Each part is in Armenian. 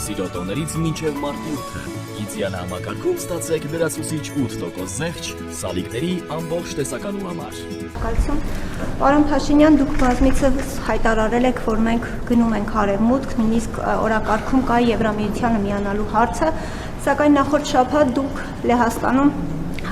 Սիրոտոներից մինչև մարտի 8-ը։ Գիծյան համակարգում ստացեք լրացուցիչ 8% զեղչ սալիկների ամբողջ տեսականու համար։ Պարոն Փաշինյան, դուք բազմիցս հայտարարել եք, որ մենք գնում ենք արևմուտք, նույնիսկ օրակարգում կա Եվրամիությանը միանալու հարցը, սակայն նախորդ շաբաթ դուք Լեհաստանում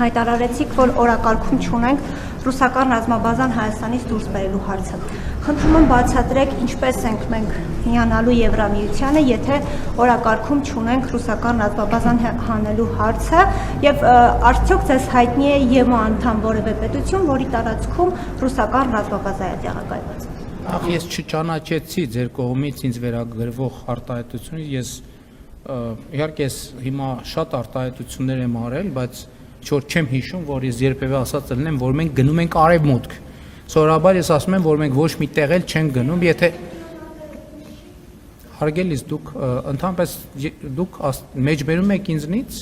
հայտարարեցիք, որ օրակարգում չունենք ռուսական ռազմաբազան Հայաստանից դուրս բերելու հարցը։ Խնդրում եմ բացատրեք, ինչպես ենք մենք միանալու Եվրամիությանը, եթե օրակարգում չունենք ռուսական ռազմաբազան հանելու հարցը, եւ արդյոք ձեզ հայտնի է ԵՄ անդամ որևէ պետություն, որի տարածքում ռուսական ռազմաբազա է տեղակայված։ Ես չճանաչեցի ձեր կողմից ինձ վերագրվող արտահայտությունից, ես իհարկե հիմա շատ արտահայտություններ եմ արել, բայց չոր չեմ հիշում, որ ես երբևէ ասած ելնեմ, որ մենք գնում ենք արևմուտք։ Սովորաբար ես ասում եմ, որ մենք ոչ մի տեղ էլ չենք գնում, եթե հարգելիս դուք ընդհանրապես դուք մեջբերում եք ինձնից,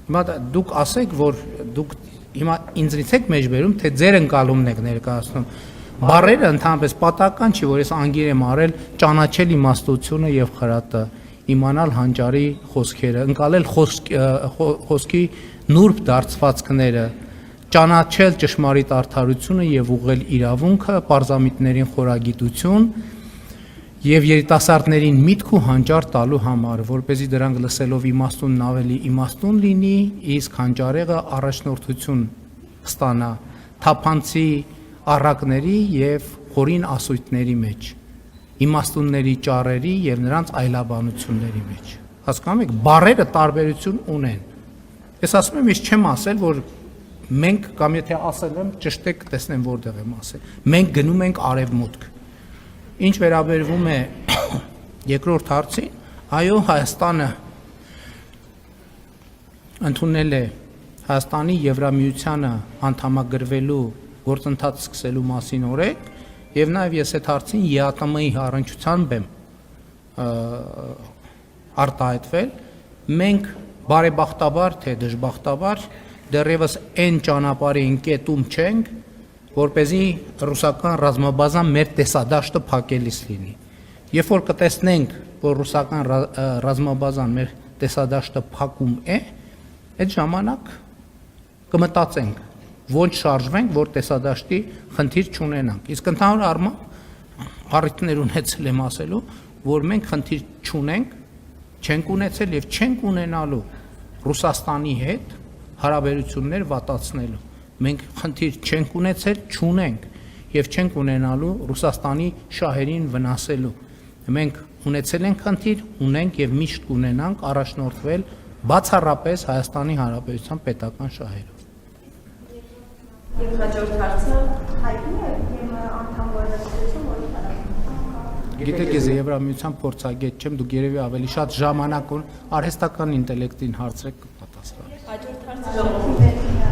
հիմա դուք ասեք, որ դուք հիմա ինձնից եք մեջբերում, թե ձեր ընկալումն եք ներկայացնում։ Բառերը ընդհանրապես պատահական չի, որ ես անգիր եմ արել ճանաչել իմաստությունը եւ խրատը, իմանալ հանճարի խոսքերը, ընկալել խոսքի նուրբ դարձվածքները, ճանաչել ճշմարիտ արդարությունը եւ ուղղել իրավունքը, պարզամիտներին խորագիտություն եւ երիտասարդներին միտք ու հանճար տալու համար, որպեսզի դրանք լսելով իմաստունն ավելի իմաստուն լինի, իսկ հանճարեղը առաջնորդություն ստանա թափանցի առակների եւ խորին ասույթների մեջ, իմաստունների ճառերի եւ նրանց այլաբանությունների մեջ։ Հասկանում եք, բառերը տարբերություն ունեն։ Ես ասում եմ, ես չեմ ասել, որ մենք կամ եթե ասել եմ, ճշտեք, տեսնեմ որտեղ եմ ասել։ Մենք գնում ենք արևմուտք։ Ինչ վերաբերվում է երկրորդ հարցին, այո, Հայաստանը ընդունել է Հայաստանի Եվրամիությանը անդամագրվելու գործընթաց սկսելու մասին օրենք, եւ նաեւ ես այդ հարցին ԵԱՏՄ-ի առնչությամբ եմ արտահայտվել։ Մենք բարեբախտաբար թե դժբախտաբար դեռևս այն ճանապարհի ընկետում չենք, որպեսզի ռուսական ռազմաբազան մեր տեսադաշտը փակելիս լինի։ Երբ որ կտեսնենք, որ ռուսական ռազմաբազան մեր տեսադաշտը փակում է, այդ ժամանակ կմտածենք, ոնց շարժվենք, որ տեսադաշտի խնդիր չունենանք։ Իսկ ընդհանուր առմամբ առիթներ ունեցել եմ ասելու, որ մենք խնդիր չունենք, չենք ունեցել եւ չենք ունենալու Ռուսաստանի հետ հարաբերություններ վատացնելու։ Մենք խնդիր չենք ունեցել, չունենք եւ չենք ունենալու Ռուսաստանի շահերին վնասելու։ Մենք ունեցել ենք խնդիր, ունենք եւ միշտ կունենանք առաջնորդվել բացառապես Հայաստանի Հանրապետության պետական շահերով։ Եվ հաջորդ հարցը հայտնի է ԵՄ անդամ որևէ պետություն, որի տարածքում։ Գիտեք, ես Եվրամիության փորձագետ չեմ, դուք երևի ավելի շատ ժամանակ արհեստական ինտելեկտին հարցրեք կպատասխանեք։ Հաջորդ հարցը